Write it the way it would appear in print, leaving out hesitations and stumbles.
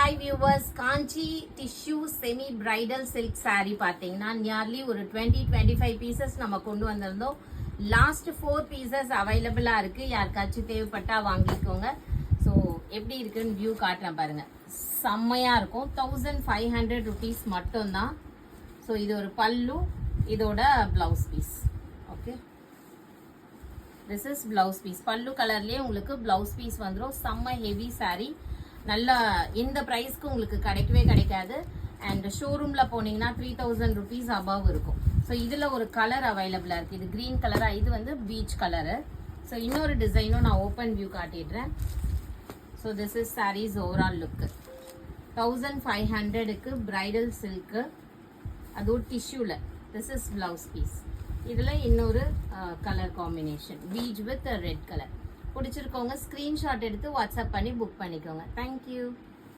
Hi viewers, Kanchi tissue semi bridal silk saree பார்த்தீங்கன்னா nearly ஒரு 20-25 pieces நம்ம கொண்டு வந்திருந்தோம். லாஸ்ட் 4 பீசஸ் அவைலபிளாக இருக்குது. யாருக்காச்சும் தேவைப்பட்டா வாங்கிக்கோங்க. ஸோ எப்படி இருக்குன்னு வியூ காட்டுறேன் பாருங்க. செம்மையாக இருக்கும். 1500 rupees மட்டும்தான். ஸோ இது ஒரு பல்லு, இதோட blouse piece. Okay, this is blouse piece. பல்லு கலர்லேயே உங்களுக்கு பிளவுஸ் பீஸ் வந்துடும். செம்ம ஹெவி saree. நல்ல இந்த ப்ரைஸ்க்கு உங்களுக்கு கிடைக்கவே கிடைக்காது. அண்ட் ஷோரூமில் போனீங்கன்னா 3000 rupees அபவ் இருக்கும். ஸோ இதில் ஒரு கலர் அவைலபிளாக இருக்குது. இது க்ரீன் கலராக, இது வந்து பீச் கலரு. ஸோ இன்னொரு டிசைனும் நான் ஓப்பன் வியூ காட்டிடுறேன். So this is sarees overall look. 1500க்கு பிரைடல் சில்க்கு, அதுவும் டிஷ்யூவில். This is blouse piece. இதில் இன்னொரு colour combination, peach with red colour. பிடிச்சிருக்கவங்க ஸ்க்ரீன்ஷாட் எடுத்து வாட்ஸ்அப் பண்ணி புக் பண்ணிக்கோங்க. தேங்க்யூ.